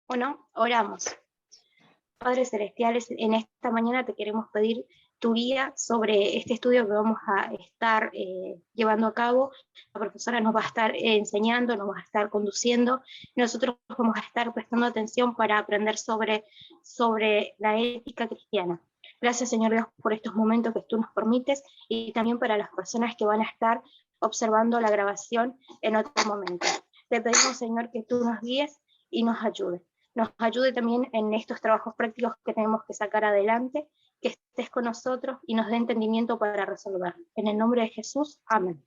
Bueno, oramos. Padre Celestiales, en esta mañana te queremos pedir tu guía sobre este estudio que vamos a estar llevando a cabo. La profesora nos va a estar enseñando, nos va a estar conduciendo. Nosotros vamos a estar prestando atención para aprender sobre la ética cristiana. Gracias, Señor Dios, por estos momentos que tú nos permites y también para las personas que van a estar observando la grabación en otro momento. Te pedimos, Señor, que tú nos guíes y nos ayude también en estos trabajos prácticos que tenemos que sacar adelante, que estés con nosotros y nos dé entendimiento para resolver. En el nombre de Jesús, amén.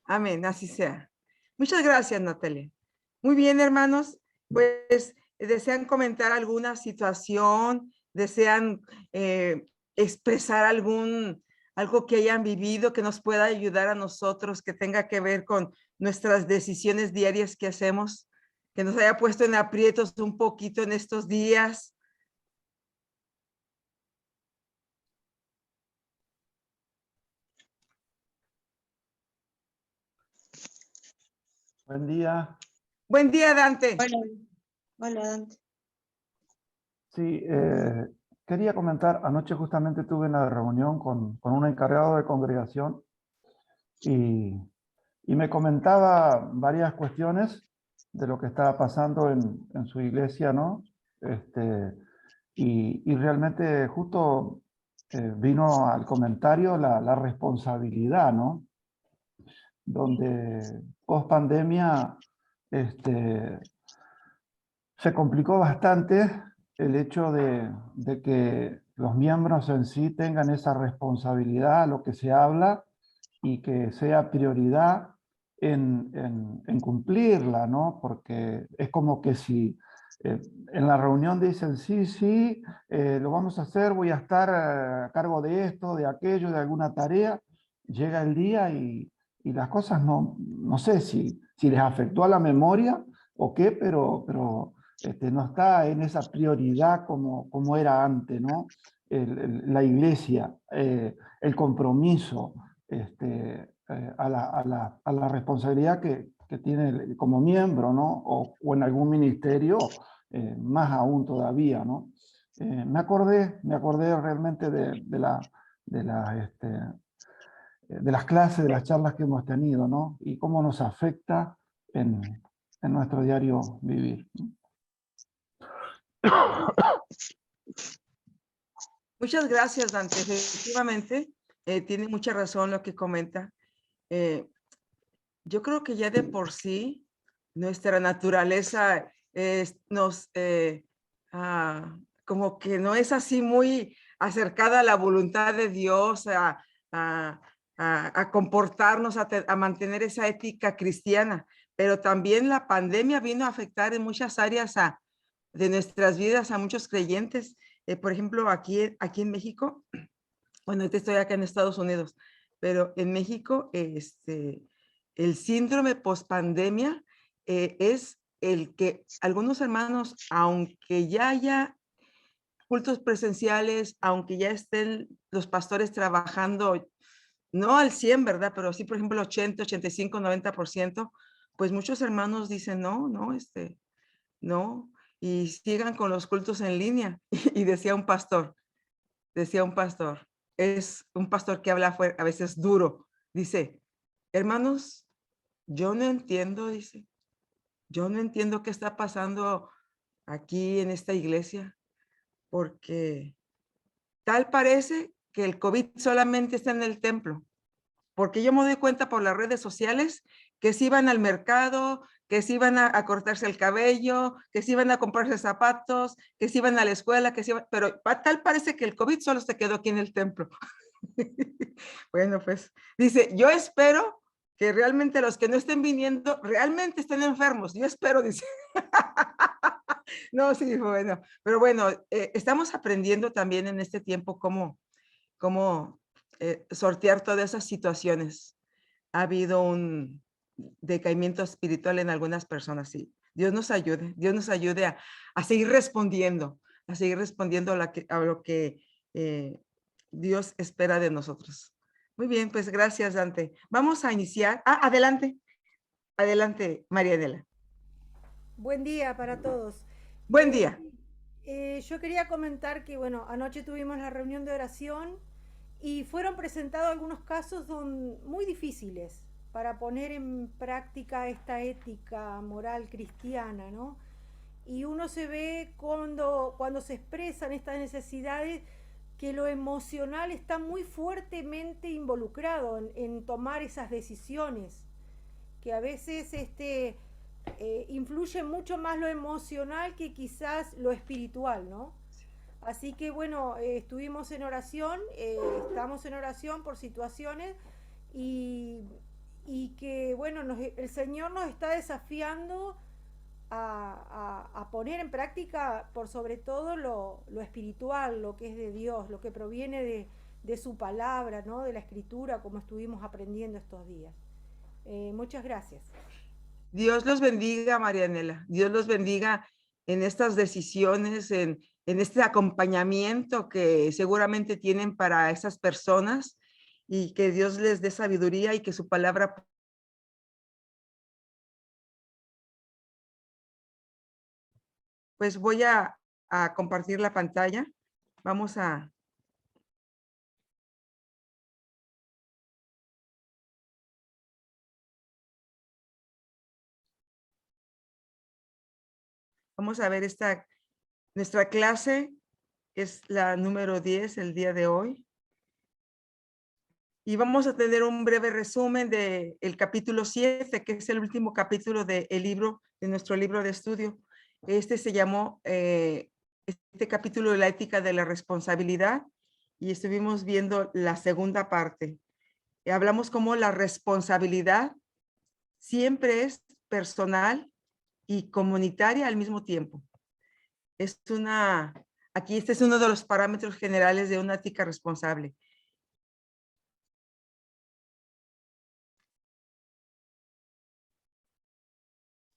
Amén, así sea. Muchas gracias, Natalia. Muy bien, hermanos, pues desean comentar alguna situación, desean expresar algo que hayan vivido que nos pueda ayudar a nosotros, que tenga que ver con nuestras decisiones diarias que hacemos, que nos haya puesto en aprietos un poquito en estos días. Buen día. Buen día, Dante. Hola, Dante. Sí, quería comentar, anoche justamente tuve una reunión con un encargado de congregación y me comentaba varias cuestiones de lo que estaba pasando en su iglesia, ¿no? Y realmente justo vino al comentario la responsabilidad, ¿no? Donde post pandemia se complicó bastante el hecho de que los miembros en sí tengan esa responsabilidad a lo que se habla y que sea prioridad en cumplirla, ¿no? Porque es como que si en la reunión dicen, sí, sí, lo vamos a hacer, voy a estar a cargo de esto, de aquello, de alguna tarea, llega el día y las cosas no sé si les afectó a la memoria o qué, pero no está en esa prioridad como era antes, ¿no? La iglesia, el compromiso, a la responsabilidad que tiene como miembro, ¿no? O en algún ministerio, más aún todavía, ¿no? Me acordé realmente de las clases, de las charlas que hemos tenido, ¿no? Y cómo nos afecta en nuestro diario vivir. Muchas gracias, Dante. Efectivamente, tiene mucha razón lo que comenta. Yo creo que ya de por sí nuestra naturaleza como que no es así muy acercada a la voluntad de Dios, a comportarnos, a mantener esa ética cristiana. Pero también la pandemia vino a afectar en muchas áreas de nuestras vidas a muchos creyentes. Por ejemplo, aquí en México, bueno, ahorita estoy acá en Estados Unidos, pero en México, el síndrome pospandemia es el que algunos hermanos, aunque ya haya cultos presenciales, aunque ya estén los pastores trabajando, no al 100, ¿verdad? Pero sí, por ejemplo, el 80, 85, 90%, pues muchos hermanos dicen, no, y sigan con los cultos en línea. Y decía un pastor, es un pastor que habla a veces duro, dice, hermanos, yo no entiendo, dice, yo no entiendo qué está pasando aquí en esta iglesia, porque tal parece que el COVID solamente está en el templo, porque yo me doy cuenta por las redes sociales que si iban al mercado, que si iban a cortarse el cabello, que si iban a comprarse zapatos, que si iban a la escuela, pero tal parece que el COVID solo se quedó aquí en el templo. Bueno, pues dice, yo espero que realmente los que no estén viniendo realmente estén enfermos. Yo espero, dice. No, sí, bueno, pero bueno, estamos aprendiendo también en este tiempo cómo sortear todas esas situaciones. Ha habido un decaimiento espiritual en algunas personas, sí. Dios nos ayude a seguir respondiendo, a lo que Dios espera de nosotros. Muy bien, pues gracias, Dante. Vamos a iniciar. Adelante, Marianela. Buen día para todos. Buen día. Yo quería comentar que, bueno, anoche tuvimos la reunión de oración y fueron presentados algunos casos muy difíciles para poner en práctica esta ética moral cristiana, ¿no? Y uno se ve cuando se expresan estas necesidades que lo emocional está muy fuertemente involucrado en tomar esas decisiones, que a veces influye mucho más lo emocional que quizás lo espiritual, ¿no? Así que bueno, estuvimos en oración, estamos en oración por situaciones y, y que bueno, el Señor nos está desafiando a poner en práctica por sobre todo lo espiritual, lo que es de Dios, lo que proviene de su palabra, ¿no? De la escritura, como estuvimos aprendiendo estos días. Muchas gracias. Dios los bendiga, Marianela. Dios los bendiga en estas decisiones, en este acompañamiento que seguramente tienen para esas personas y que Dios les dé sabiduría y que su palabra. Pues voy a compartir la pantalla. Vamos a ver nuestra clase es la número 10 el día de hoy. Y vamos a tener un breve resumen del capítulo 7, que es el último capítulo de nuestro libro de estudio. Este se llamó, este capítulo, la ética de la responsabilidad, y estuvimos viendo la segunda parte. Hablamos cómo la responsabilidad siempre es personal y comunitaria al mismo tiempo. Aquí este es uno de los parámetros generales de una ética responsable.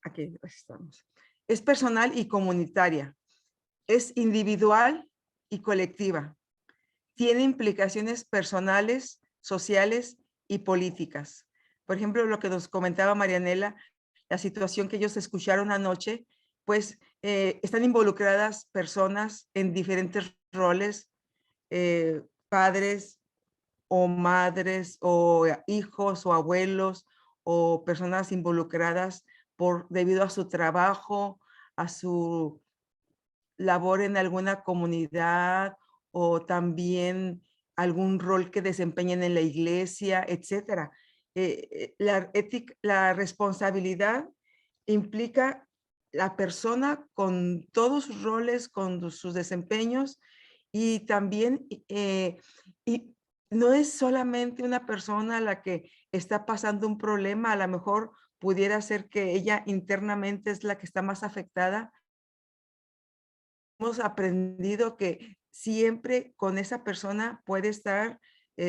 Aquí estamos. Es personal y comunitaria. Es individual y colectiva. Tiene implicaciones personales, sociales y políticas. Por ejemplo, lo que nos comentaba Marianela, la situación que ellos escucharon anoche, pues están involucradas personas en diferentes roles, padres o madres o hijos o abuelos o personas involucradas debido a su trabajo, a su labor en alguna comunidad o también algún rol que desempeñen en la iglesia, etcétera. La responsabilidad implica la persona con todos sus roles, con sus desempeños y también y no es solamente una persona la que está pasando un problema, a lo mejor pudiera ser que ella internamente es la que está más afectada. Hemos aprendido que siempre con esa persona puede estar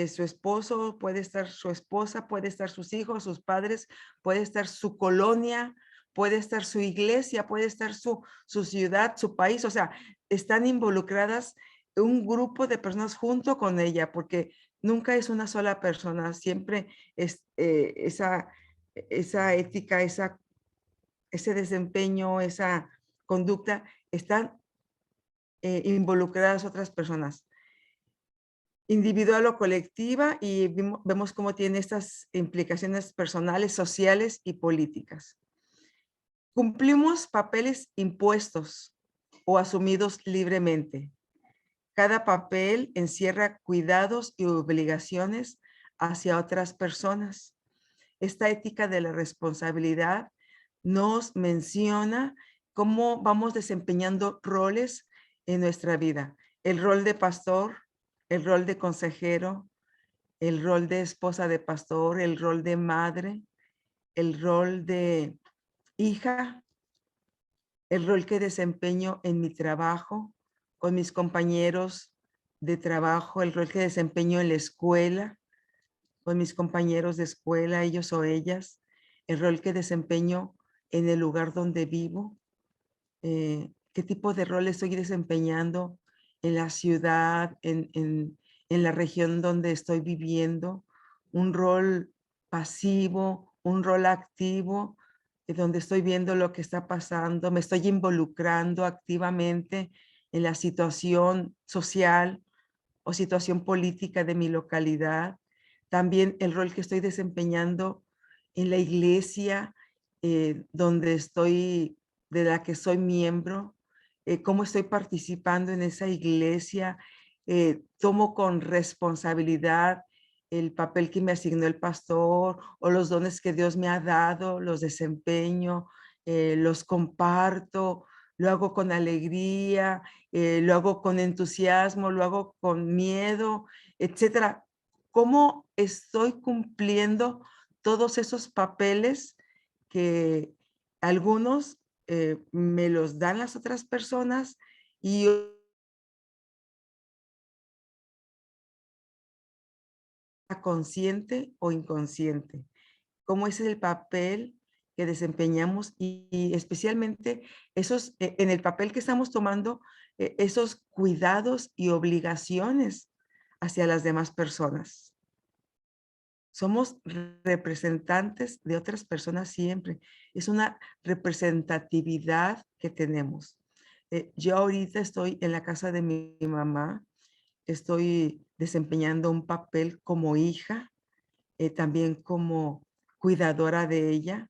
su esposo, puede estar su esposa, puede estar sus hijos, sus padres, puede estar su colonia, puede estar su iglesia, puede estar su ciudad, su país. O sea, están involucradas un grupo de personas junto con ella, porque nunca es una sola persona, siempre es esa ética, ese desempeño, esa conducta, están involucradas otras personas, individual o colectiva, y vemos cómo tiene estas implicaciones personales, sociales y políticas. Cumplimos papeles impuestos o asumidos libremente. Cada papel encierra cuidados y obligaciones hacia otras personas. Esta ética de la responsabilidad nos menciona cómo vamos desempeñando roles en nuestra vida. El rol de pastor, el rol de consejero, el rol de esposa de pastor, el rol de madre, el rol de hija, el rol que desempeño en mi trabajo, con mis compañeros de trabajo, el rol que desempeño en la escuela, con mis compañeros de escuela, ellos o ellas, el rol que desempeño en el lugar donde vivo, qué tipo de rol estoy desempeñando en la ciudad, en la región donde estoy viviendo, un rol pasivo, un rol activo, donde estoy viendo lo que está pasando, me estoy involucrando activamente en la situación social o situación política de mi localidad. También el rol que estoy desempeñando en la iglesia donde estoy, de la que soy miembro, cómo estoy participando en esa iglesia, tomo con responsabilidad el papel que me asignó el pastor o los dones que Dios me ha dado, los desempeño, los comparto, lo hago con alegría, lo hago con entusiasmo, lo hago con miedo, etcétera. ¿Cómo estoy cumpliendo todos esos papeles que algunos me los dan las otras personas y consciente o inconsciente? ¿Cómo es el papel que desempeñamos y especialmente esos, en el papel que estamos tomando, esos cuidados y obligaciones hacia las demás personas? Somos representantes de otras personas siempre. Es una representatividad que tenemos. Yo ahorita estoy en la casa de mi mamá, estoy desempeñando un papel como hija, también como cuidadora de ella,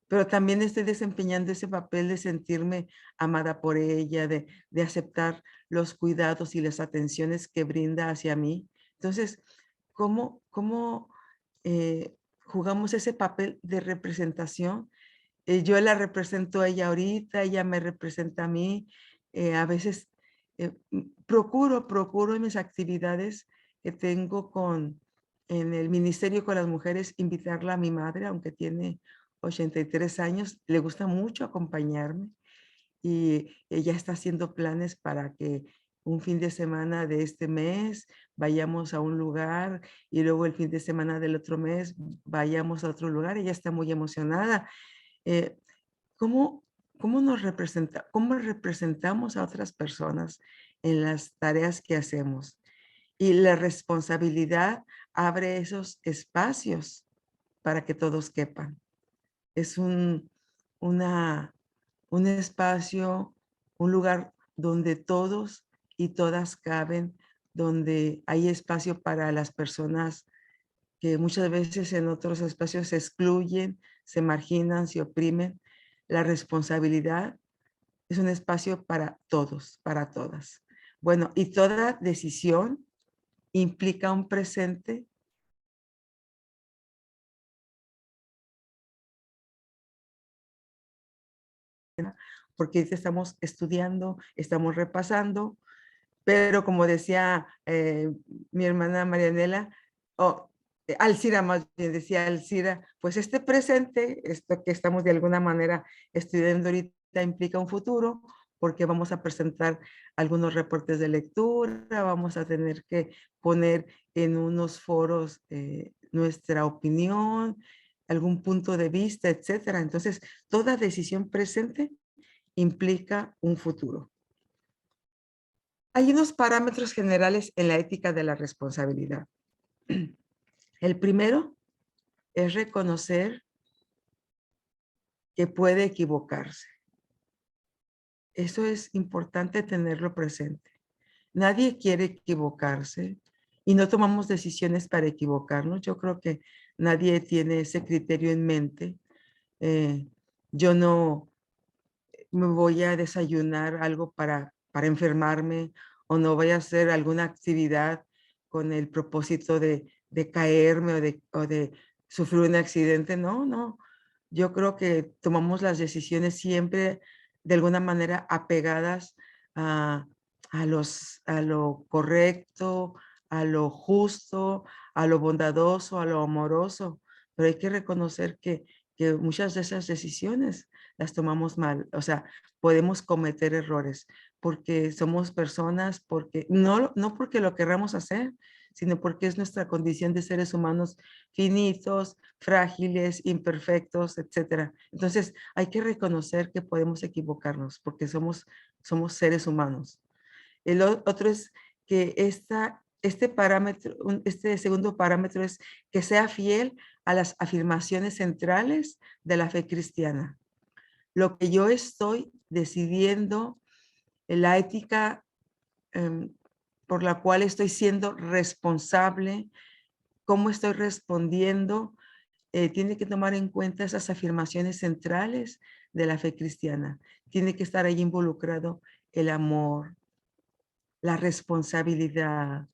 pero también estoy desempeñando ese papel de sentirme amada por ella, de aceptar los cuidados y las atenciones que brinda hacia mí. Entonces, ¿cómo jugamos ese papel de representación? Yo la represento a ella ahorita, ella me representa a mí. A veces procuro en mis actividades que tengo en el ministerio con las mujeres, invitarla a mi madre, aunque tiene 83 años, le gusta mucho acompañarme y ella está haciendo planes para que un fin de semana de este mes vayamos a un lugar y luego el fin de semana del otro mes vayamos a otro lugar. Ella está muy emocionada. Eh, ¿Cómo, cómo representamos a otras personas en las tareas que hacemos? Y la responsabilidad abre esos espacios para que todos quepan. Es un espacio, un lugar donde todos y todas caben, donde hay espacio para las personas que muchas veces en otros espacios se excluyen, se marginan, se oprimen. La responsabilidad es un espacio para todos, para todas. Bueno, y toda decisión implica un presente porque estamos estudiando, estamos repasando, pero como decía mi hermana Marianela, o Alcira más bien decía Alcira, pues este presente, esto que estamos de alguna manera estudiando ahorita implica un futuro, porque vamos a presentar algunos reportes de lectura, vamos a tener que poner en unos foros nuestra opinión, algún punto de vista, etcétera. Entonces, toda decisión presente implica un futuro. Hay unos parámetros generales en la ética de la responsabilidad. El primero es reconocer que puede equivocarse. Eso es importante tenerlo presente. Nadie quiere equivocarse y no tomamos decisiones para equivocarnos. Yo creo que nadie tiene ese criterio en mente. Yo no me voy a desayunar algo para enfermarme o no voy a hacer alguna actividad con el propósito de caerme o de sufrir un accidente. No, no. Yo creo que tomamos las decisiones siempre de alguna manera apegadas a, a lo correcto, a lo justo, a lo bondadoso, a lo amoroso. Pero hay que reconocer que muchas de esas decisiones las tomamos mal. O sea, podemos cometer errores porque somos personas, porque no porque lo querramos hacer, sino porque es nuestra condición de seres humanos finitos, frágiles, imperfectos, etcétera. Entonces, hay que reconocer que podemos equivocarnos porque somos seres humanos. El otro es que este parámetro, este segundo parámetro es que sea fiel a las afirmaciones centrales de la fe cristiana. lo que yo estoy decidiendo, la ética por la cual estoy siendo responsable, cómo estoy respondiendo, tiene que tomar en cuenta esas afirmaciones centrales de la fe cristiana. Tiene que estar ahí involucrado el amor, la responsabilidad,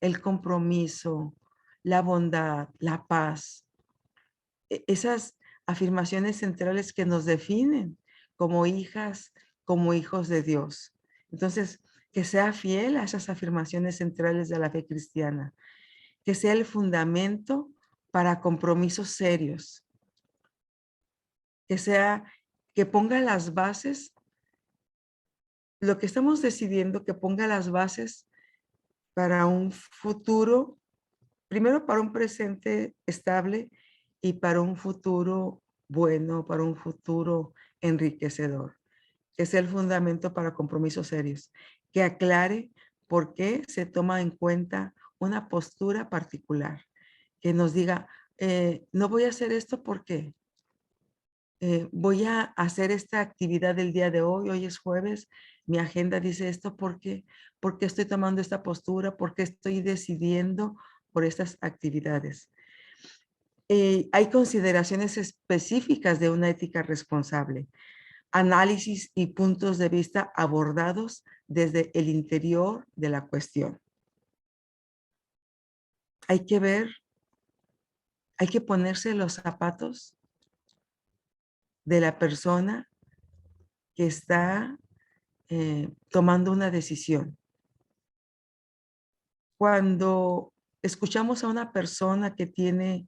el compromiso, la bondad, la paz. Esas afirmaciones centrales que nos definen como hijas, como hijos de Dios. Entonces, que sea fiel a esas afirmaciones centrales de la fe cristiana, que sea el fundamento para compromisos serios, que ponga las bases, lo que estamos decidiendo, que ponga las bases para un futuro, primero para un presente estable y para un futuro bueno, para un futuro enriquecedor. Que sea el fundamento para compromisos serios, que aclare por qué se toma en cuenta una postura particular, que nos diga, no voy a hacer esto porque voy a hacer esta actividad del día de hoy es jueves, mi agenda dice esto porque estoy tomando esta postura, porque estoy decidiendo por estas actividades. Hay consideraciones específicas de una ética responsable, análisis y puntos de vista abordados desde el interior de la cuestión. Hay que ver, hay que ponerse los zapatos de la persona que está tomando una decisión. Cuando escuchamos a una persona que tiene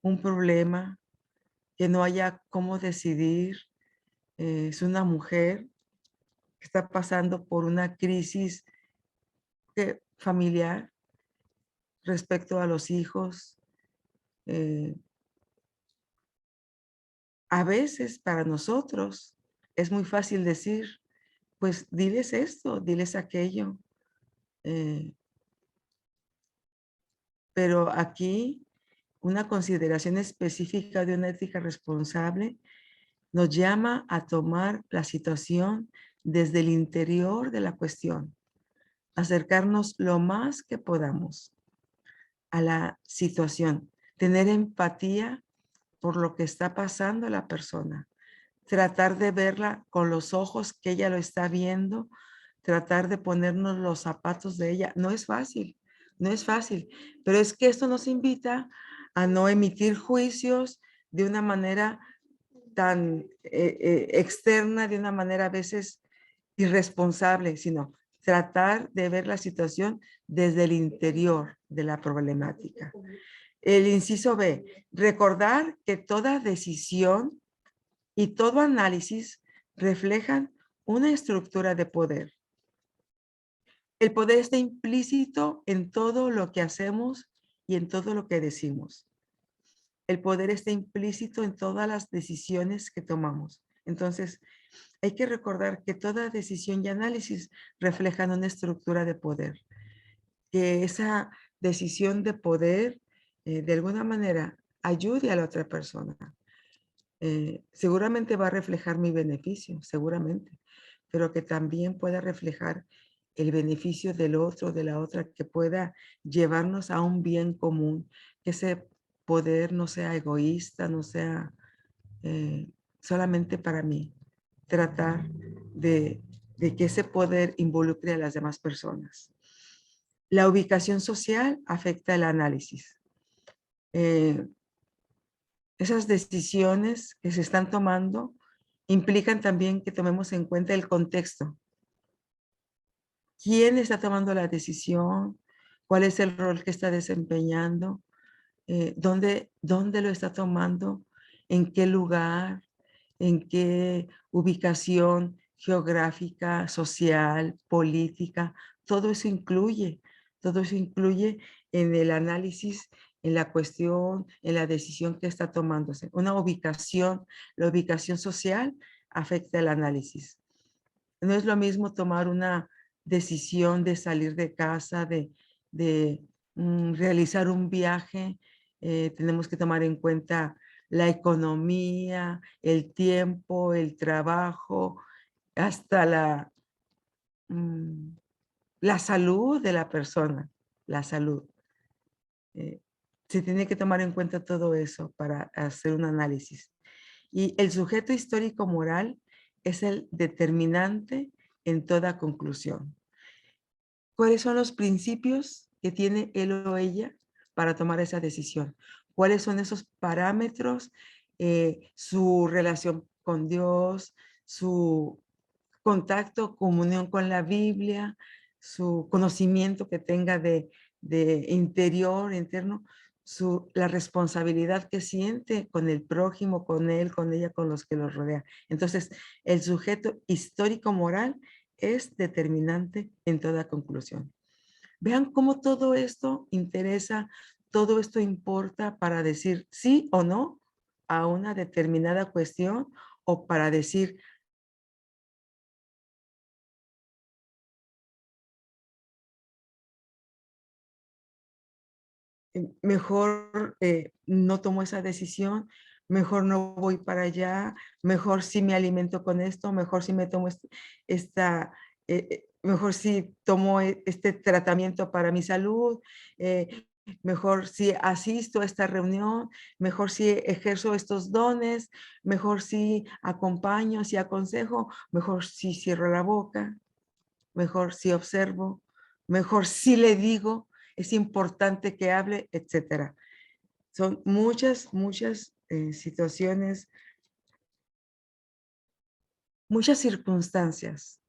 un problema, que no haya cómo decidir, es una mujer que está pasando por una crisis familiar respecto a los hijos. A veces para nosotros es muy fácil decir, pues diles esto, diles aquello. Pero aquí una consideración específica de una ética responsable nos llama a tomar la situación desde el interior de la cuestión, acercarnos lo más que podamos a la situación, tener empatía por lo que está pasando la persona, tratar de verla con los ojos que ella lo está viendo, tratar de ponernos los zapatos de ella. No es fácil, no es fácil, pero es que esto nos invita a no emitir juicios de una manera tan externa, de una manera a veces irresponsable, sino tratar de ver la situación desde el interior de la problemática. El inciso B, recordar que toda decisión y todo análisis reflejan una estructura de poder. El poder está implícito en todo lo que hacemos y en todo lo que decimos. El poder está implícito en todas las decisiones que tomamos. Entonces, hay que recordar que toda decisión y análisis reflejan una estructura de poder. Que esa decisión de poder, de alguna manera, ayude a la otra persona. Seguramente va a reflejar mi beneficio, seguramente, pero que también pueda reflejar el beneficio del otro, de la otra, que pueda llevarnos a un bien común, que ese poder no sea egoísta, no sea solamente para mí. Tratar de que ese poder involucre a las demás personas. La ubicación social afecta el análisis. Esas decisiones que se están tomando implican también que tomemos en cuenta el contexto. ¿Quién está tomando la decisión? ¿Cuál es el rol que está desempeñando? ¿Dónde lo está tomando? ¿En qué lugar? ¿En qué ubicación geográfica, social, política? Todo eso incluye en el análisis, en la cuestión, en la decisión que está tomándose. Una ubicación, la ubicación social afecta el análisis. No es lo mismo tomar una decisión de salir de casa, de realizar un viaje. Tenemos que tomar en cuenta la economía, el tiempo, el trabajo, hasta la salud de la persona, la salud. Se tiene que tomar en cuenta todo eso para hacer un análisis. Y el sujeto histórico moral es el determinante en toda conclusión. ¿Cuáles son los principios que tiene él o ella para tomar esa decisión? ¿Cuáles son esos parámetros? Su relación con Dios, su contacto, comunión con la Biblia, su conocimiento que tenga de interior, interno, la responsabilidad que siente con el prójimo, con él, con ella, con los que los rodean. Entonces, el sujeto histórico-moral es determinante en toda conclusión. Vean cómo todo esto interesa, todo esto importa para decir sí o no a una determinada cuestión o para decir mejor no tomo esa decisión, mejor no voy para allá, mejor sí me alimento con esto, mejor sí me tomo mejor sí tomo este tratamiento para mi salud, mejor si asisto a esta reunión, mejor si ejerzo estos dones, mejor si acompaño, si aconsejo, mejor si cierro la boca, mejor si observo, mejor si le digo, es importante que hable, etcétera. Son muchas situaciones, muchas circunstancias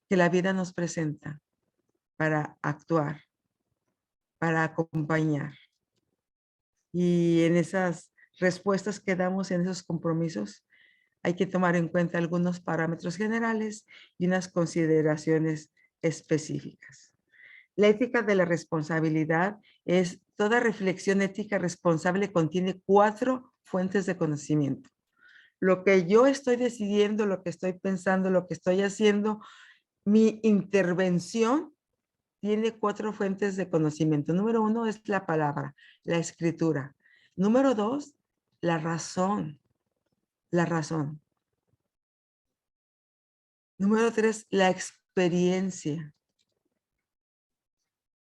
que la vida nos presenta para actuar, para acompañar. Y en esas respuestas que damos, en esos compromisos, hay que tomar en cuenta algunos parámetros generales y unas consideraciones específicas. La ética de la responsabilidad es toda reflexión ética responsable contiene 4 fuentes de conocimiento. Lo que yo estoy decidiendo, lo que estoy pensando, lo que estoy haciendo, mi intervención tiene 4 fuentes de conocimiento. Número 1 es la palabra, la escritura. Número 2, la razón, la razón. Número 3, la experiencia.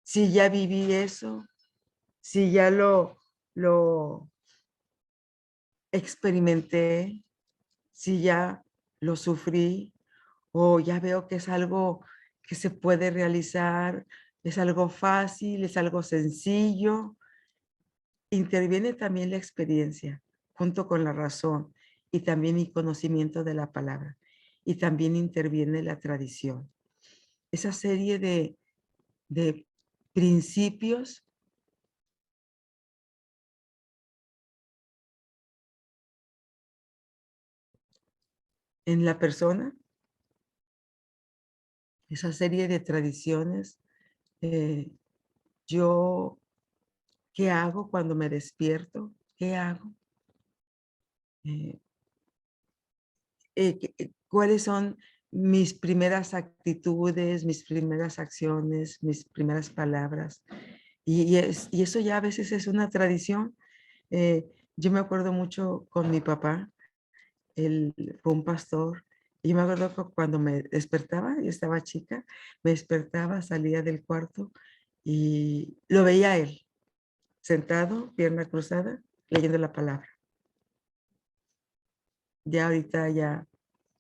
Si ya viví eso, si ya lo experimenté, si ya lo sufrí o ya veo que es algo que se puede realizar, es algo fácil, es algo sencillo. Interviene también la experiencia junto con la razón y también mi conocimiento de la palabra. Y también interviene la tradición. Esa serie de principios en la persona, esa serie de tradiciones. Yo, ¿qué hago cuando me despierto? ¿Qué hago? ¿Cuáles son mis primeras actitudes, mis primeras acciones, mis primeras palabras? Y eso ya a veces es una tradición. Yo me acuerdo mucho con mi papá, él fue un pastor, y yo me acuerdo que cuando me despertaba, yo estaba chica, me despertaba, salía del cuarto y lo veía a él, sentado, pierna cruzada, leyendo la palabra. Ya ahorita ya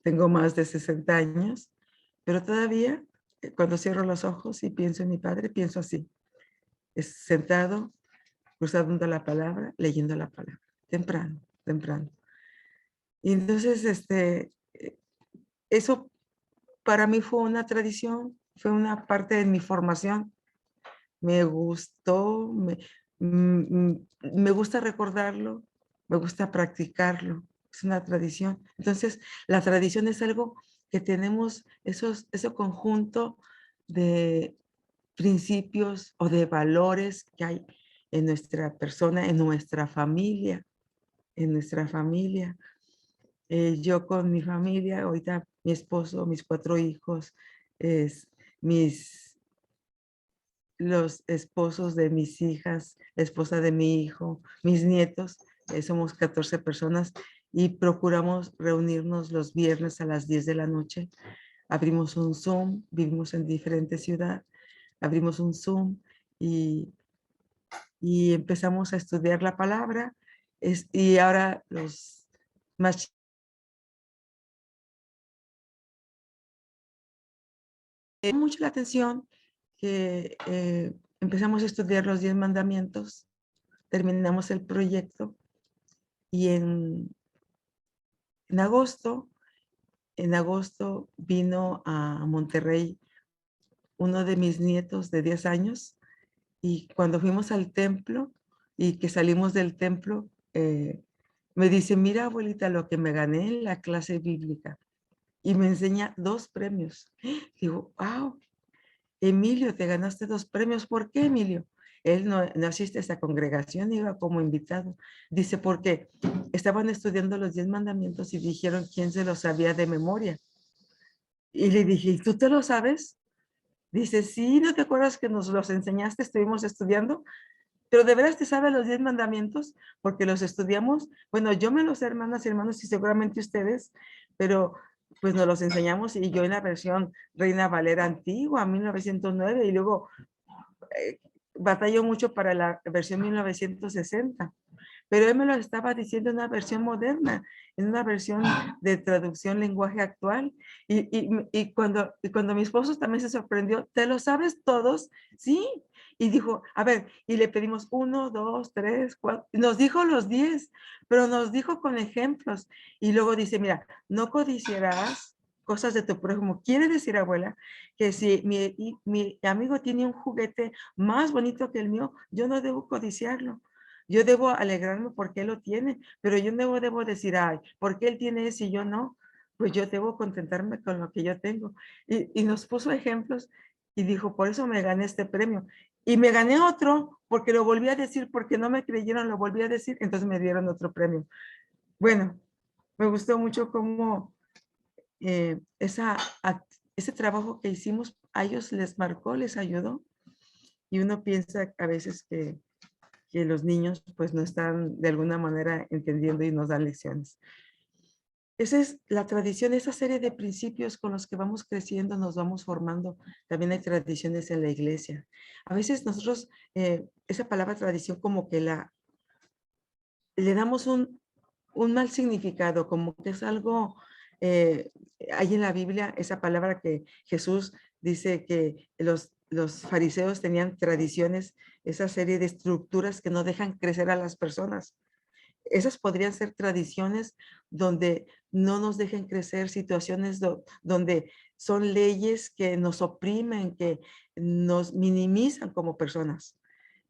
tengo más de 60 años, pero todavía cuando cierro los ojos y pienso en mi padre, pienso así, es sentado, cruzando la palabra, leyendo la palabra, temprano, temprano. Y entonces, eso para mí fue una tradición, fue una parte de mi formación. Me gustó, me gusta recordarlo, me gusta practicarlo. Es una tradición. Entonces, la tradición es algo que tenemos, ese conjunto de principios o de valores que hay en nuestra persona, en nuestra familia, en nuestra familia. Yo con mi familia, ahorita mi esposo, mis 4 hijos, los esposos de mis hijas, la esposa de mi hijo, mis nietos, somos 14 personas y procuramos reunirnos los viernes a las 10 de la noche. Abrimos un Zoom, vivimos en diferentes ciudades, abrimos un Zoom y empezamos a estudiar la palabra. Y ahora los más mucho la atención que empezamos a estudiar los 10 mandamientos, terminamos el proyecto y en agosto vino a Monterrey uno de mis nietos de 10 años y cuando fuimos al templo y que salimos del templo, me dice, mira abuelita lo que me gané en la clase bíblica y me enseña 2 premios. Digo, wow, Emilio, te ganaste 2 premios. ¿Por qué, Emilio? Él no asiste a esa congregación, iba como invitado. Dice, porque estaban estudiando los 10 mandamientos y dijeron quién se los sabía de memoria. Y le dije, ¿y tú te lo sabes? Dice, sí, ¿no te acuerdas que nos los enseñaste? Estuvimos estudiando. Pero de veras te sabes los 10 mandamientos porque los estudiamos. Bueno, yo me los sé, hermanas y hermanos, y seguramente ustedes, pero pues nos los enseñamos y yo en la versión Reina Valera antigua, 1909, y luego batallo mucho para la versión 1960. Pero él me lo estaba diciendo en una versión moderna, en una versión de traducción lenguaje actual. Y cuando mi esposo también se sorprendió, ¿te lo sabes todos? Sí. Y dijo, a ver, y le pedimos 1, 2, 3, 4, nos dijo los 10, pero nos dijo con ejemplos. Y luego dice, mira, no codiciarás cosas de tu prójimo. Quiere decir, abuela, que si mi amigo tiene un juguete más bonito que el mío, yo no debo codiciarlo. Yo debo alegrarme porque él lo tiene, pero yo no debo decir, ay, ¿por qué él tiene ese y yo no? Pues yo debo contentarme con lo que yo tengo. Y nos puso ejemplos y dijo, por eso me gané este premio. Y me gané otro porque lo volví a decir, porque no me creyeron, lo volví a decir, entonces me dieron otro premio. Bueno, me gustó mucho cómo ese trabajo que hicimos a ellos les marcó, les ayudó. Y uno piensa a veces que los niños pues no están de alguna manera entendiendo y nos dan lecciones. Esa es la tradición, esa serie de principios con los que vamos creciendo, nos vamos formando. También hay tradiciones en la iglesia. A veces nosotros, esa palabra tradición como que le damos un mal significado, como que es algo, hay en la Biblia esa palabra que Jesús dice que los fariseos tenían tradiciones, esa serie de estructuras que no dejan crecer a las personas. Esas podrían ser tradiciones donde no nos dejen crecer, situaciones donde son leyes que nos oprimen, que nos minimizan como personas.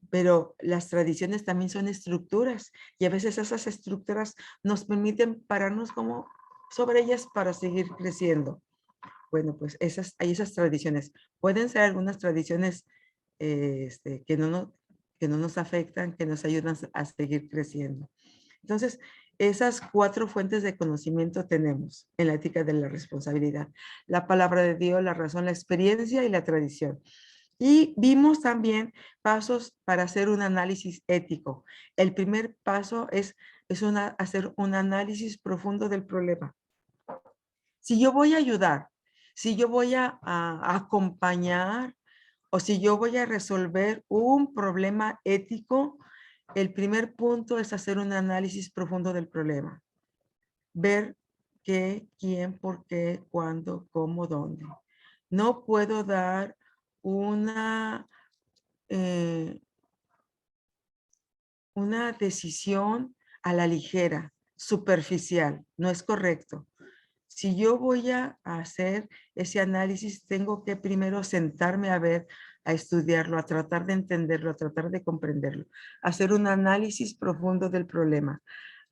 Pero las tradiciones también son estructuras y a veces esas estructuras nos permiten pararnos como sobre ellas para seguir creciendo. Bueno, pues hay esas tradiciones. Pueden ser algunas tradiciones que no nos afectan, que nos ayudan a seguir creciendo. Entonces, esas 4 fuentes de conocimiento tenemos en la ética de la responsabilidad: la palabra de Dios, la razón, la experiencia y la tradición. Y vimos también pasos para hacer un análisis ético. El primer paso es hacer un análisis profundo del problema. Si yo voy a ayudar, si yo voy a acompañar o si yo voy a resolver un problema ético, el primer punto es hacer un análisis profundo del problema. Ver qué, quién, por qué, cuándo, cómo, dónde. No puedo dar una decisión a la ligera, superficial. No es correcto. Si yo voy a hacer ese análisis, tengo que primero sentarme a ver, a estudiarlo, a tratar de entenderlo, a tratar de comprenderlo, hacer un análisis profundo del problema,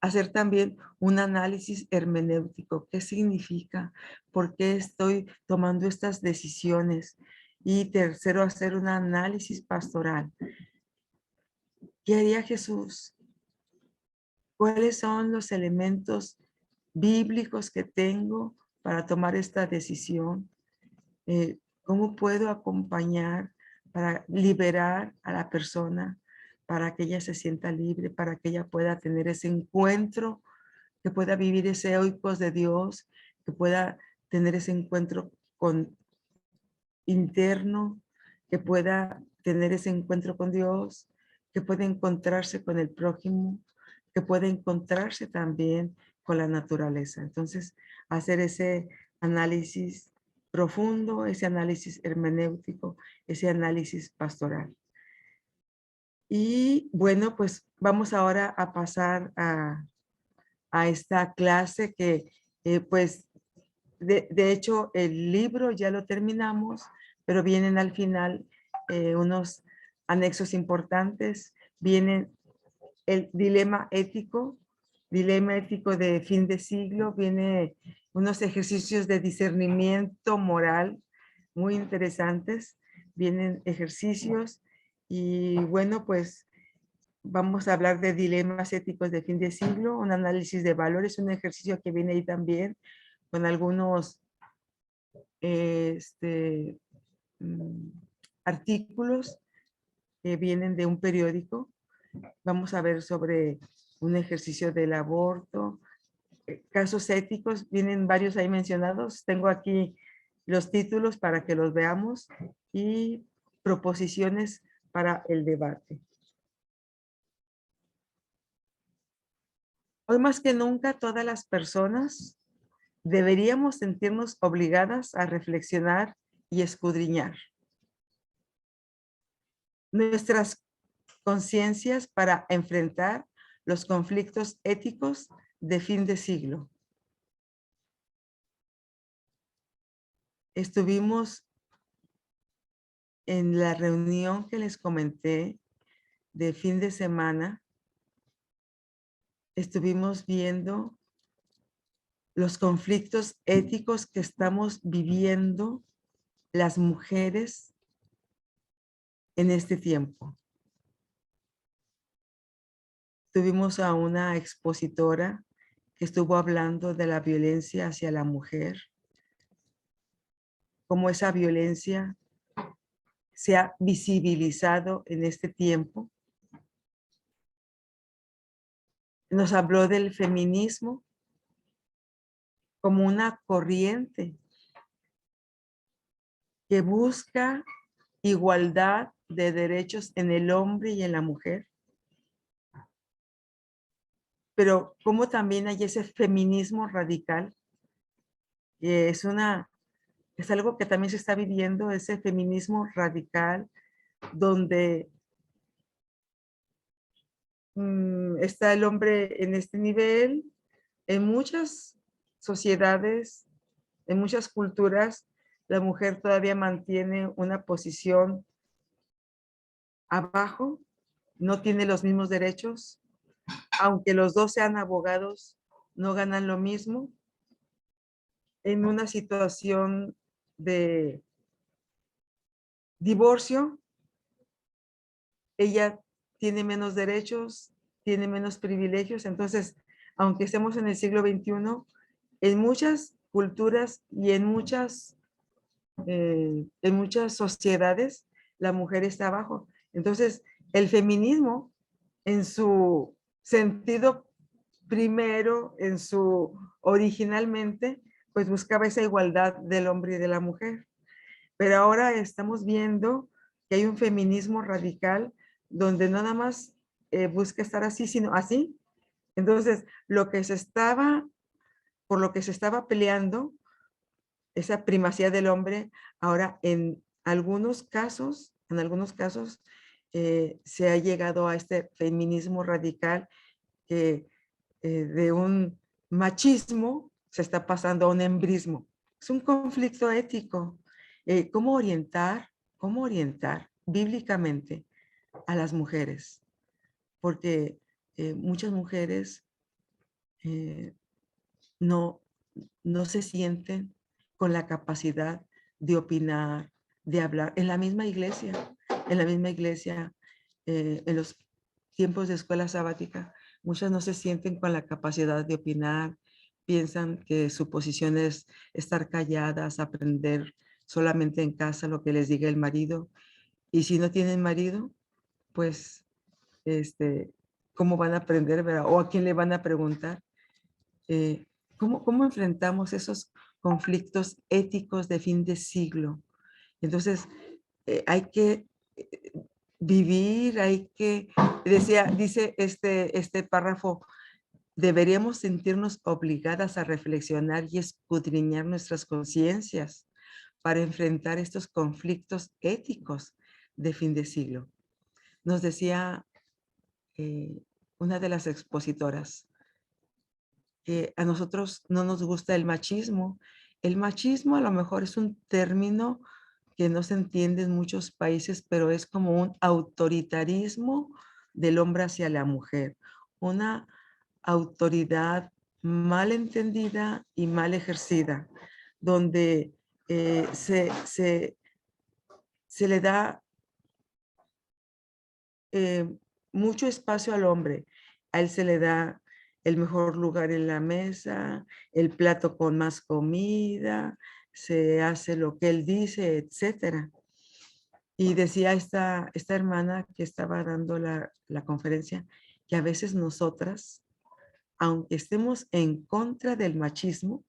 hacer también un análisis hermenéutico. ¿Qué significa? ¿Por qué estoy tomando estas decisiones? Y tercero, hacer un análisis pastoral. ¿Qué haría Jesús? ¿Cuáles son los elementos bíblicos que tengo para tomar esta decisión? ¿Cómo puedo acompañar para liberar a la persona, para que ella se sienta libre, para que ella pueda tener ese encuentro, que pueda vivir ese oikos de Dios, que pueda tener ese encuentro con interno, que pueda tener ese encuentro con Dios, que pueda encontrarse con el prójimo, que pueda encontrarse también con la naturaleza. Entonces, hacer ese análisis profundo, ese análisis hermenéutico, ese análisis pastoral. Y bueno, pues vamos ahora a pasar a esta clase que pues de hecho el libro ya lo terminamos, pero vienen al final unos anexos importantes. Vienen el dilema ético de fin de siglo, viene unos ejercicios de discernimiento moral muy interesantes, vienen ejercicios y bueno, pues vamos a hablar de dilemas éticos de fin de siglo, un análisis de valores, un ejercicio que viene ahí también con algunos artículos que vienen de un periódico. Vamos a ver sobre un ejercicio del aborto, casos éticos, vienen varios ahí mencionados. Tengo aquí los títulos para que los veamos y proposiciones para el debate. Hoy más que nunca, todas las personas deberíamos sentirnos obligadas a reflexionar y escudriñar nuestras conciencias para enfrentar los conflictos éticos de fin de siglo. Estuvimos en la reunión que les comenté de fin de semana. Estuvimos viendo los conflictos éticos que estamos viviendo las mujeres en este tiempo. Tuvimos a una expositora que estuvo hablando de la violencia hacia la mujer, cómo esa violencia se ha visibilizado en este tiempo. Nos habló del feminismo como una corriente que busca igualdad de derechos en el hombre y en la mujer. Pero como también hay ese feminismo radical, que es algo que también se está viviendo, ese feminismo radical, donde está el hombre en este nivel. En muchas sociedades, en muchas culturas, la mujer todavía mantiene una posición abajo, no tiene los mismos derechos. Aunque los dos sean abogados, no ganan lo mismo. En una situación de divorcio, ella tiene menos derechos, tiene menos privilegios. Entonces, aunque estemos en el siglo XXI, en muchas culturas y en muchas sociedades, la mujer está abajo. Entonces, el feminismo, en su sentido primero, originalmente, pues buscaba esa igualdad del hombre y de la mujer. Pero ahora estamos viendo que hay un feminismo radical donde no nada más busca estar así, sino así. Entonces, por lo que se estaba peleando, esa primacía del hombre, ahora en algunos casos, se ha llegado a este feminismo radical que de un machismo se está pasando a un embrismo. Es un conflicto ético. ¿Cómo orientar bíblicamente a las mujeres? Porque muchas mujeres no se sienten con la capacidad de opinar, de hablar. En la misma iglesia, en los tiempos de escuela sabática, muchas no se sienten con la capacidad de opinar, piensan que su posición es estar calladas, aprender solamente en casa lo que les diga el marido. Y si no tienen marido, pues cómo van a aprender, ¿verdad? O a quién le van a preguntar. ¿Cómo enfrentamos esos conflictos éticos de fin de siglo? Entonces, hay que vivir, dice este párrafo, deberíamos sentirnos obligadas a reflexionar y escudriñar nuestras conciencias para enfrentar estos conflictos éticos de fin de siglo. Nos decía una de las expositoras que a nosotros no nos gusta el machismo. El machismo a lo mejor es un término que no se entiende en muchos países, pero es como un autoritarismo del hombre hacia la mujer, una autoridad mal entendida y mal ejercida, donde se le da mucho espacio al hombre. A él se le da el mejor lugar en la mesa, el plato con más comida, se hace lo que él dice, etcétera. Y decía esta hermana que estaba dando la conferencia, que a veces nosotras, aunque estemos en contra del machismo,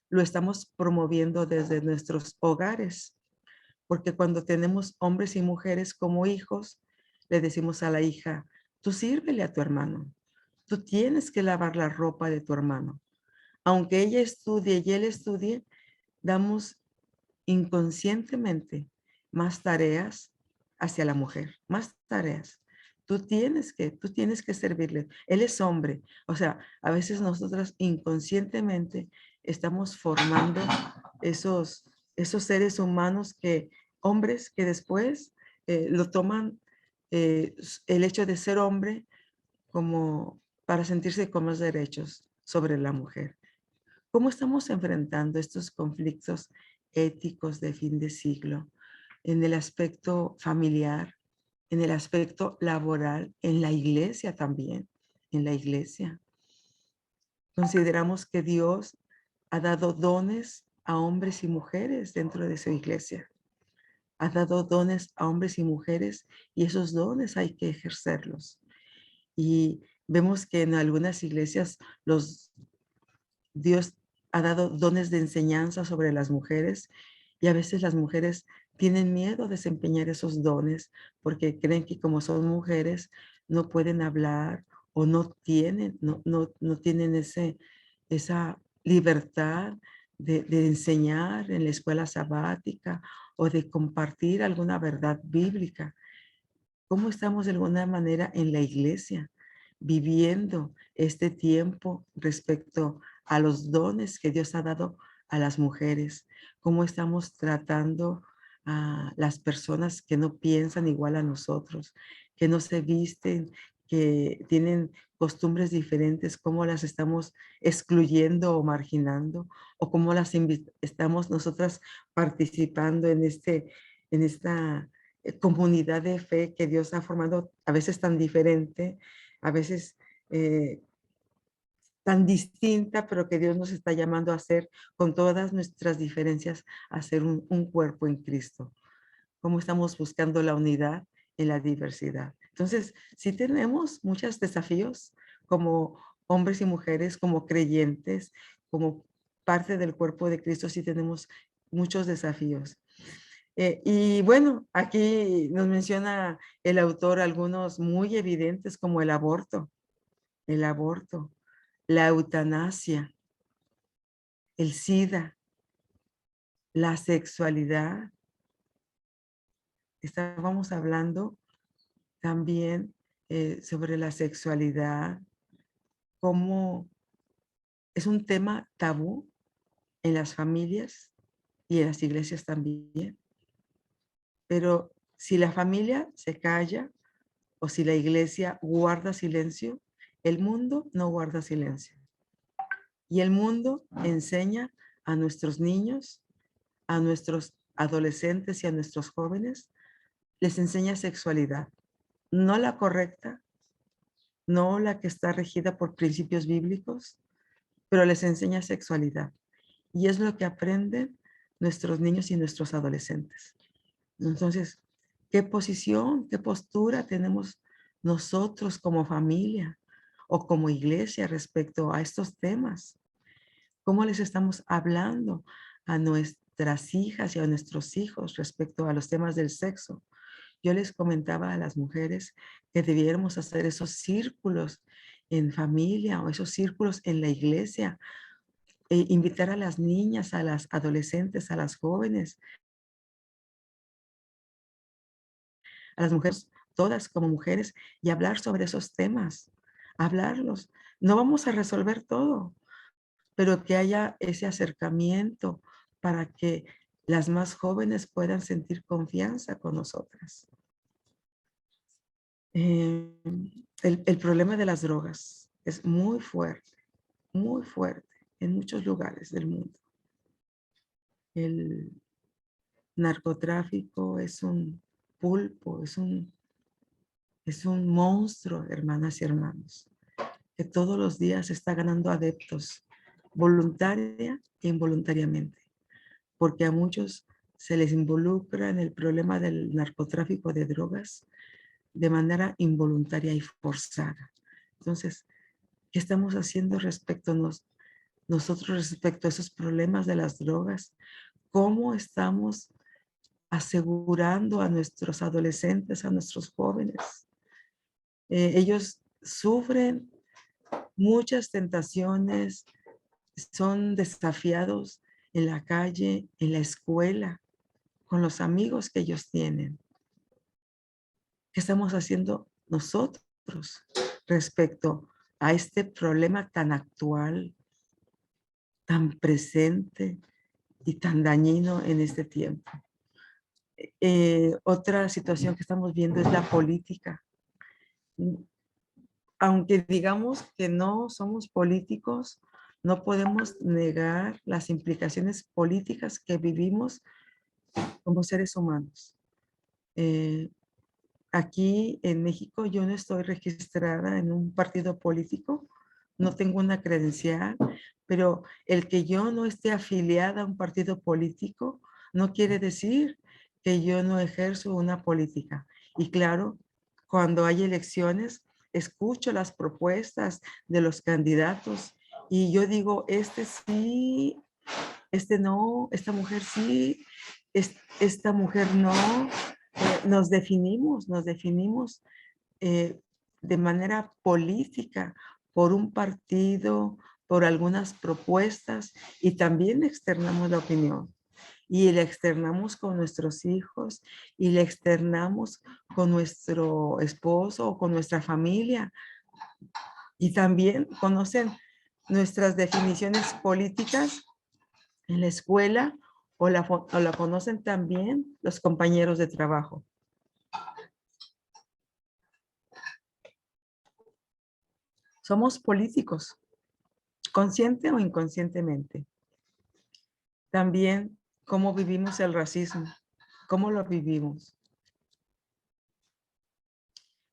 lo estamos promoviendo desde nuestros hogares, porque cuando tenemos hombres y mujeres como hijos, le decimos a la hija, tú sírvele a tu hermano, tú tienes que lavar la ropa de tu hermano. Aunque ella estudie y él estudie, damos inconscientemente más tareas hacia la mujer, más tareas. Tú tienes que servirle. Él es hombre. O sea, a veces nosotras inconscientemente estamos formando esos seres humanos hombres que después lo toman el hecho de ser hombre como para sentirse con más derechos sobre la mujer. ¿Cómo estamos enfrentando estos conflictos éticos de fin de siglo en el aspecto familiar, en el aspecto laboral, en la iglesia también, en la iglesia? Consideramos que Dios ha dado dones a hombres y mujeres dentro de su iglesia. Ha dado dones a hombres y mujeres y esos dones hay que ejercerlos. Y vemos que en algunas iglesias Dios ha dado dones de enseñanza sobre las mujeres y a veces las mujeres tienen miedo a desempeñar esos dones porque creen que como son mujeres no pueden hablar o no tienen esa libertad de enseñar en la escuela sabática o de compartir alguna verdad bíblica. ¿Cómo estamos de alguna manera en la iglesia viviendo este tiempo respecto a los dones que Dios ha dado a las mujeres? ¿Cómo estamos tratando a las personas que no piensan igual a nosotros, que no se visten, que tienen costumbres diferentes? ¿Cómo las estamos excluyendo o marginando? ¿O cómo las estamos nosotras participando en esta comunidad de fe que Dios ha formado, a veces tan diferente, a veces tan distinta, pero que Dios nos está llamando a hacer con todas nuestras diferencias, a ser un cuerpo en Cristo? ¿Cómo estamos buscando la unidad en la diversidad? Entonces, sí tenemos muchos desafíos como hombres y mujeres, como creyentes, como parte del cuerpo de Cristo, sí tenemos muchos desafíos. Y bueno, aquí nos menciona el autor algunos muy evidentes como el aborto, la eutanasia, el SIDA, la sexualidad. Estábamos hablando también sobre la sexualidad, cómo es un tema tabú en las familias y en las iglesias también. Pero si la familia se calla o si la iglesia guarda silencio, el mundo no guarda silencio. Y el mundo enseña a nuestros niños, a nuestros adolescentes y a nuestros jóvenes, les enseña sexualidad. No la correcta, no la que está regida por principios bíblicos, pero les enseña sexualidad. Y es lo que aprenden nuestros niños y nuestros adolescentes. Entonces, ¿qué posición, qué postura tenemos nosotros como familia o como iglesia respecto a estos temas? ¿Cómo les estamos hablando a nuestras hijas y a nuestros hijos respecto a los temas del sexo? Yo les comentaba a las mujeres que debiéramos hacer esos círculos en familia o esos círculos en la iglesia, e invitar a las niñas, a las adolescentes, a las jóvenes, a las mujeres, todas como mujeres, y hablar sobre esos temas, hablarlos. No vamos a resolver todo, pero que haya ese acercamiento para que las más jóvenes puedan sentir confianza con nosotras. El problema de las drogas es muy fuerte en muchos lugares del mundo. El narcotráfico es un pulpo, es un monstruo, hermanas y hermanos, que todos los días está ganando adeptos, voluntaria e involuntariamente, porque a muchos se les involucra en el problema del narcotráfico de drogas de manera involuntaria y forzada. Entonces, ¿qué estamos haciendo nosotros respecto a esos problemas de las drogas? ¿Cómo estamos asegurando a nuestros adolescentes, a nuestros jóvenes? Ellos sufren muchas tentaciones, son desafiados en la calle, en la escuela, con los amigos que ellos tienen. ¿Qué estamos haciendo nosotros respecto a este problema tan actual, tan presente y tan dañino en este tiempo? Otra situación que estamos viendo es la política. Aunque digamos que no somos políticos, no podemos negar las implicaciones políticas que vivimos como seres humanos. Aquí en México yo no estoy registrada en un partido político, no tengo una credencial, pero el que yo no esté afiliada a un partido político no quiere decir que yo no ejerzo una política. Y claro, cuando hay elecciones, escucho las propuestas de los candidatos y yo digo, este sí, este no, esta mujer sí, esta mujer no. Nos definimos de manera política por un partido, por algunas propuestas, y también externamos la opinión. Y la externamos con nuestros hijos, y la externamos con nuestro esposo o con nuestra familia. Y también conocen nuestras definiciones políticas en la escuela, o la conocen también los compañeros de trabajo. Somos políticos, consciente o inconscientemente. También cómo vivimos el racismo, cómo lo vivimos.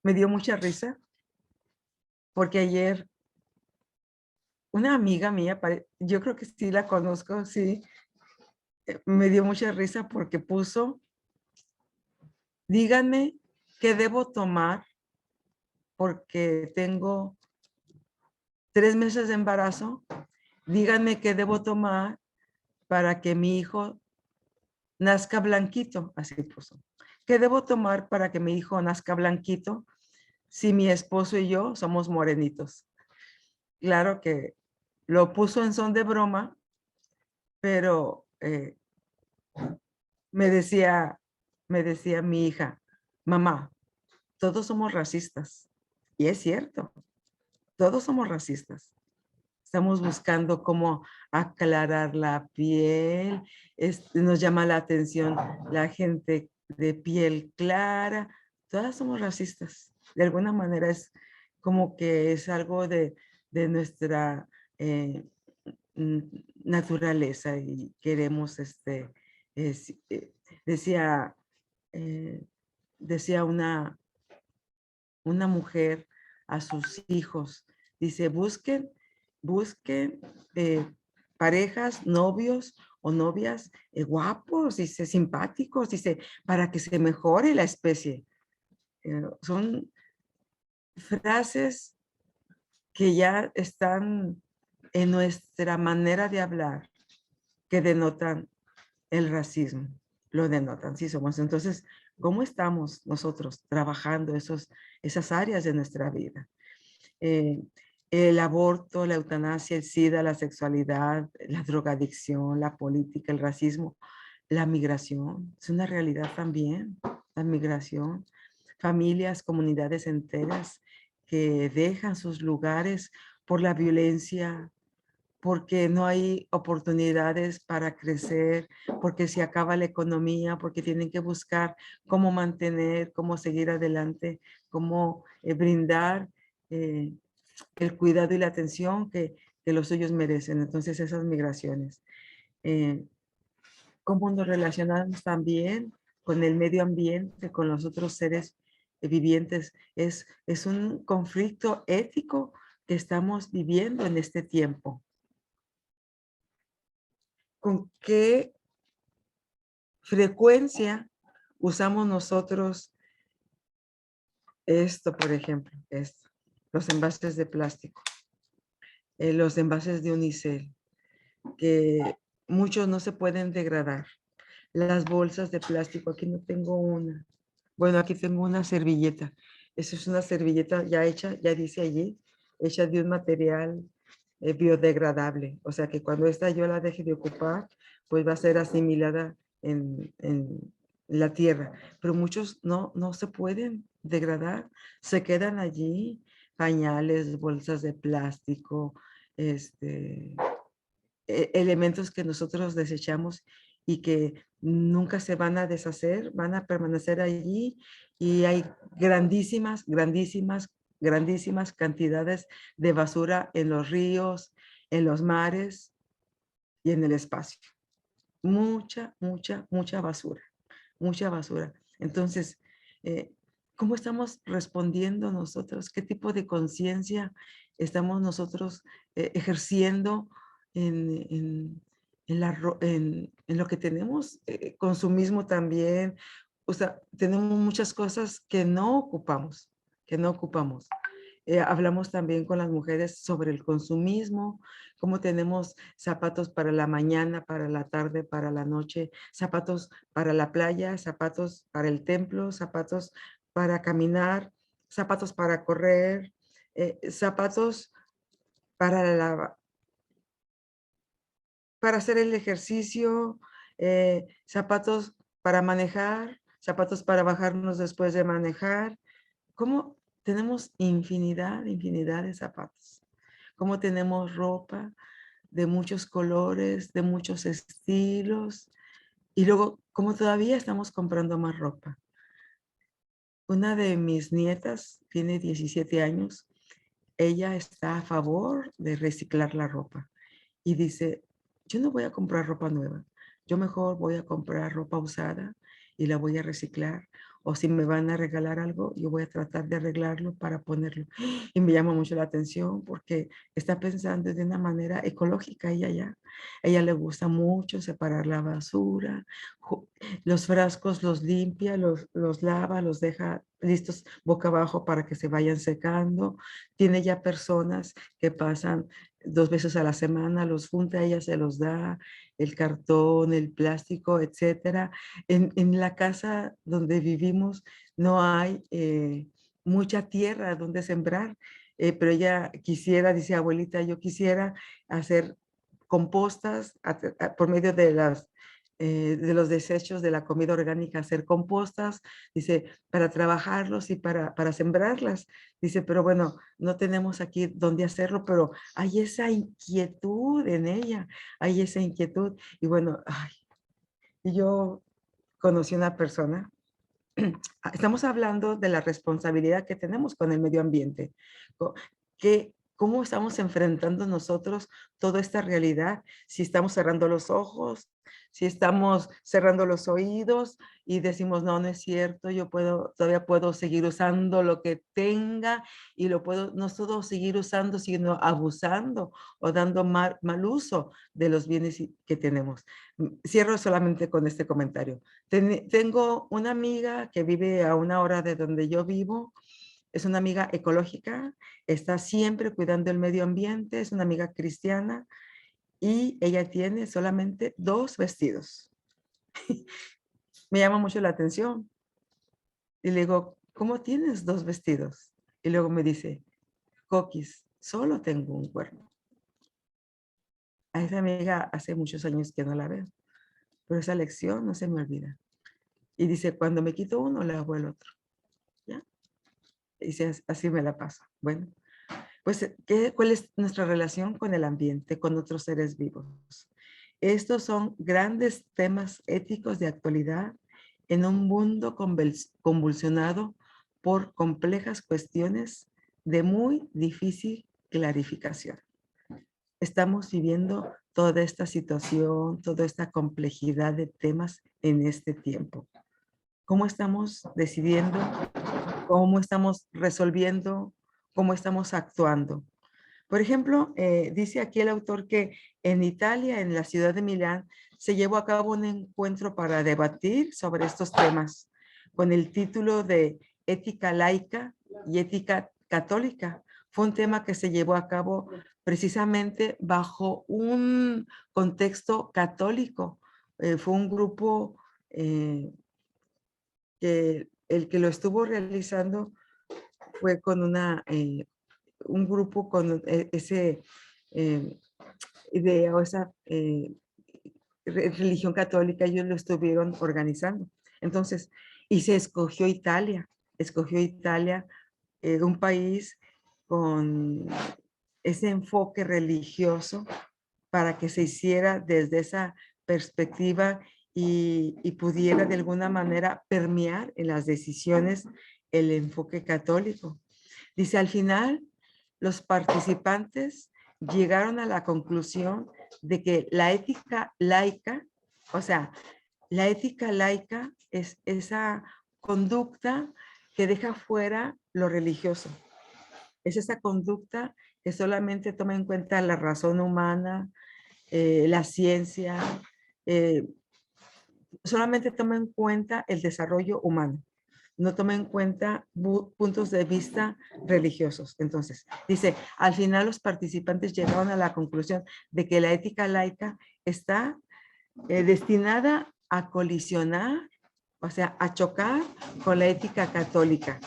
Me dio mucha risa porque ayer una amiga mía, yo creo que sí la conozco, sí, me dio mucha risa porque puso, díganme qué debo tomar porque tengo 3 meses de embarazo, díganme qué debo tomar para que mi hijo nazca blanquito, así puso. ¿Qué debo tomar para que mi hijo nazca blanquito si mi esposo y yo somos morenitos? Claro que lo puso en son de broma, pero me decía mi hija, mamá, todos somos racistas. Y es cierto, todos somos racistas. Estamos buscando cómo aclarar la piel, nos llama la atención la gente de piel clara, todas somos racistas. De alguna manera es como que es algo de nuestra naturaleza y queremos, decía una mujer a sus hijos, dice, busquen parejas, novios o novias guapos, dice, simpáticos, dice, para que se mejore la especie. Son frases que ya están en nuestra manera de hablar, que denotan el racismo, lo denotan, sí somos. Entonces, ¿cómo estamos nosotros trabajando esas áreas de nuestra vida? El aborto, la eutanasia, el SIDA, la sexualidad, la drogadicción, la política, el racismo, la migración, es una realidad también, la migración, familias, comunidades enteras que dejan sus lugares por la violencia, porque no hay oportunidades para crecer, porque se acaba la economía, porque tienen que buscar cómo mantener, cómo seguir adelante, cómo brindar eh, el cuidado y la atención que los suyos merecen. Entonces, esas migraciones. Cómo nos relacionamos también con el medio ambiente, con los otros seres vivientes. Es un conflicto ético que estamos viviendo en este tiempo. ¿Con qué frecuencia usamos nosotros esto, por ejemplo, esto, los envases de plástico, los envases de unicel, que muchos no se pueden degradar? Las bolsas de plástico, aquí no tengo una. Bueno, aquí tengo una servilleta. Esa es una servilleta ya hecha, ya dice allí, hecha de un material biodegradable. O sea que cuando esta yo la deje de ocupar, pues va a ser asimilada en la tierra. Pero muchos no se pueden degradar, se quedan allí, pañales, bolsas de plástico, elementos que nosotros desechamos y que nunca se van a deshacer, van a permanecer allí, y hay grandísimas, grandísimas, grandísimas cantidades de basura en los ríos, en los mares y en el espacio. Mucha, mucha, mucha basura, mucha basura. Entonces, ¿cómo estamos respondiendo nosotros? ¿Qué tipo de conciencia estamos nosotros ejerciendo en, en lo que tenemos? Consumismo también. O sea, tenemos muchas cosas que no ocupamos, que no ocupamos. Hablamos también con las mujeres sobre el consumismo, cómo tenemos zapatos para la mañana, para la tarde, para la noche, zapatos para la playa, zapatos para el templo, zapatos para caminar, zapatos para correr, zapatos para, para hacer el ejercicio, zapatos para manejar, zapatos para bajarnos después de manejar. ¿Cómo tenemos infinidad, infinidad de zapatos? ¿Cómo tenemos ropa de muchos colores, de muchos estilos? Y luego, ¿cómo todavía estamos comprando más ropa? Una de mis nietas tiene 17 años. Ella está a favor de reciclar la ropa y dice, yo no voy a comprar ropa nueva. Yo mejor voy a comprar ropa usada y la voy a reciclar. O si me van a regalar algo, yo voy a tratar de arreglarlo para ponerlo. Y me llama mucho la atención porque está pensando de una manera ecológica ella ya. A ella le gusta mucho separar la basura. Los frascos los limpia, los lava, los deja listos boca abajo para que se vayan secando. Tiene ya personas que pasan 2 veces a la semana, los junta, ella se los da, el cartón, el plástico, etcétera. En la casa donde vivimos no hay mucha tierra donde sembrar, pero ella quisiera, dice abuelita, yo quisiera hacer compostas por medio de los desechos de la comida orgánica, hacer compostas, dice, para trabajarlos y para sembrarlas. Dice, pero bueno, no tenemos aquí dónde hacerlo, pero hay esa inquietud en ella, hay esa inquietud. Y bueno, ay, yo conocí una persona, estamos hablando de la responsabilidad que tenemos con el medio ambiente, cómo estamos enfrentando nosotros toda esta realidad, si estamos cerrando los ojos, si estamos cerrando los oídos y decimos, no, no es cierto, yo todavía puedo seguir usando lo que tenga y no solo seguir usando, sino abusando o dando mal uso de los bienes que tenemos. Cierro solamente con este comentario. Tengo una amiga que vive a 1 hora de donde yo vivo es una amiga ecológica, está siempre cuidando el medio ambiente, es una amiga cristiana y ella tiene solamente 2 vestidos. Me llama mucho la atención. Y le digo, ¿cómo tienes 2 vestidos? Y luego me dice, Coquis, solo tengo un cuerno. A esa amiga hace muchos años que no la veo, pero esa lección no se me olvida. Y dice, cuando me quito uno, le hago el otro. ¿Ya? Y dice, así me la paso. Bueno, pues, ¿cuál es nuestra relación con el ambiente, con otros seres vivos? Estos son grandes temas éticos de actualidad en un mundo convulsionado por complejas cuestiones de muy difícil clarificación. Estamos viviendo toda esta situación, toda esta complejidad de temas en este tiempo. ¿Cómo estamos decidiendo? ¿Cómo estamos resolviendo? ¿Cómo estamos actuando? Por ejemplo, dice aquí el autor que en Italia, en la ciudad de Milán, se llevó a cabo un encuentro para debatir sobre estos temas con el título de Ética laica y ética católica. Fue un tema que se llevó a cabo precisamente bajo un contexto católico. Fue un grupo que el que lo estuvo realizando fue con un grupo con ese idea o esa religión católica, ellos lo estuvieron organizando. Entonces, y se escogió Italia, un país con ese enfoque religioso para que se hiciera desde esa perspectiva y pudiera de alguna manera permear en las decisiones el enfoque católico. Dice, al final, los participantes llegaron a la conclusión de que la ética laica, o sea, la ética laica es esa conducta que deja fuera lo religioso. Es esa conducta que solamente toma en cuenta la razón humana, la ciencia, solamente toma en cuenta el desarrollo humano. No toma en cuenta puntos de vista religiosos. Entonces, dice, al final los participantes llegaron a la conclusión de que la ética laica está destinada a colisionar, o sea, a chocar con la ética católica.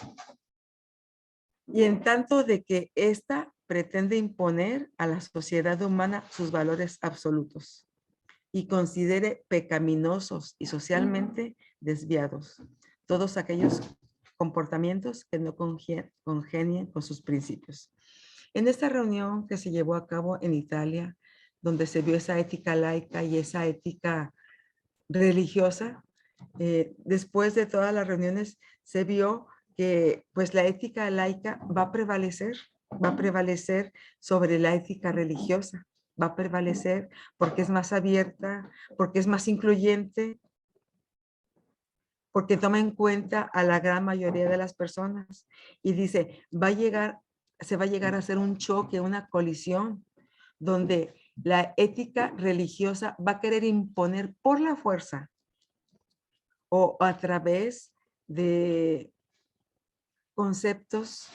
Y en tanto de que ésta pretende imponer a la sociedad humana sus valores absolutos y considere pecaminosos y socialmente desviados todos aquellos comportamientos que no congenien con sus principios. En esta reunión que se llevó a cabo en Italia, donde se vio esa ética laica y esa ética religiosa, después de todas las reuniones se vio que pues la ética laica va a prevalecer sobre la ética religiosa, va a prevalecer porque es más abierta, porque es más incluyente, porque toma en cuenta a la gran mayoría de las personas. Y dice, se va a llegar a hacer un choque, una colisión, donde la ética religiosa va a querer imponer por la fuerza o a través de conceptos,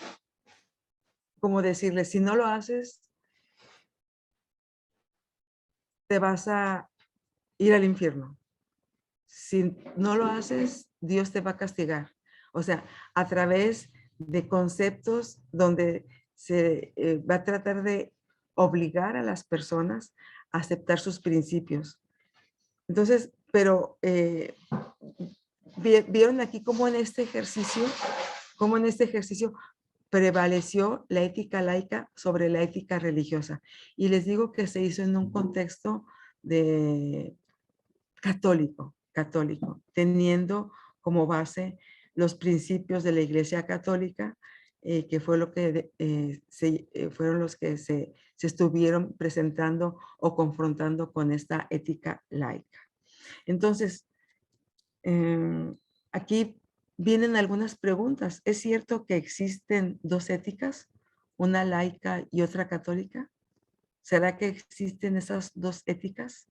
como decirle, si no lo haces, te vas a ir al infierno. Si no lo haces, Dios te va a castigar. O sea, a través de conceptos donde se va a tratar de obligar a las personas a aceptar sus principios. Entonces, pero vieron aquí cómo en este ejercicio prevaleció la ética laica sobre la ética religiosa. Y les digo que se hizo en un contexto de católico, teniendo como base los principios de la Iglesia Católica, que fue lo que fueron los que se estuvieron presentando o confrontando con esta ética laica. Entonces, aquí vienen algunas preguntas. ¿Es cierto que existen 2 éticas, una laica y otra católica? ¿Será que existen esas 2 éticas?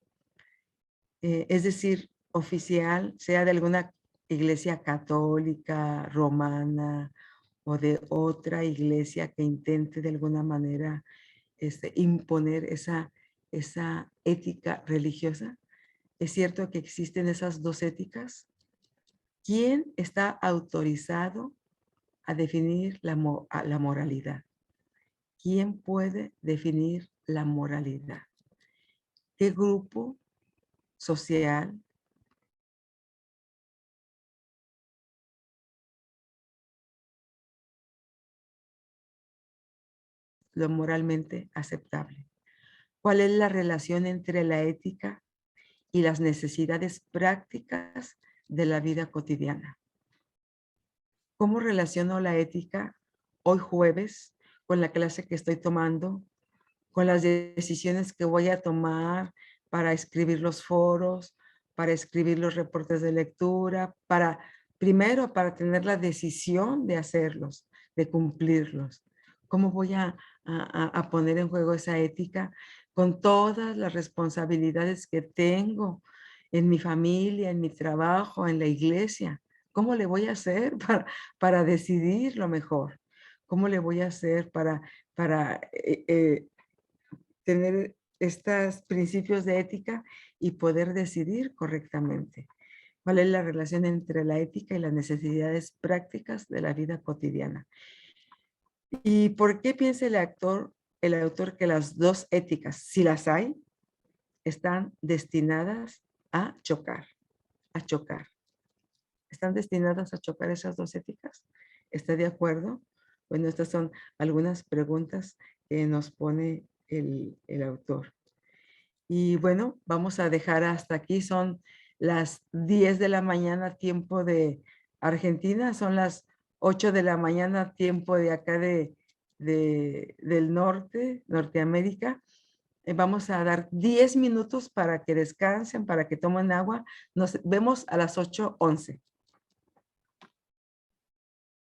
Es decir, oficial, sea de alguna iglesia católica, romana o de otra iglesia que intente de alguna manera imponer esa ética religiosa? ¿Es cierto que existen esas dos éticas? ¿Quién está autorizado a definir la moralidad? ¿Quién puede definir la moralidad? ¿Qué grupo social lo moralmente aceptable? ¿Cuál es la relación entre la ética y las necesidades prácticas de la vida cotidiana? ¿Cómo relaciono la ética hoy jueves con la clase que estoy tomando, con las decisiones que voy a tomar para escribir los foros, para escribir los reportes de lectura, primero para tener la decisión de hacerlos, de cumplirlos? ¿Cómo voy a poner en juego esa ética con todas las responsabilidades que tengo en mi familia, en mi trabajo, en la iglesia? ¿Cómo le voy a hacer para decidir lo mejor? ¿Cómo le voy a hacer para tener estos principios de ética y poder decidir correctamente? ¿Cuál es la relación entre la ética y las necesidades prácticas de la vida cotidiana? ¿Y por qué piensa el autor que las dos éticas, si las hay, están destinadas a chocar, a chocar? ¿Están destinadas a chocar esas dos éticas? ¿Está de acuerdo? Bueno, estas son algunas preguntas que nos pone el autor. Y bueno, vamos a dejar hasta aquí. Son las 10 de la mañana, tiempo de Argentina. Son las 8 de la mañana, tiempo de acá del norte, Norteamérica. Vamos a dar 10 minutos para que descansen, para que tomen agua. Nos vemos a las 8:11.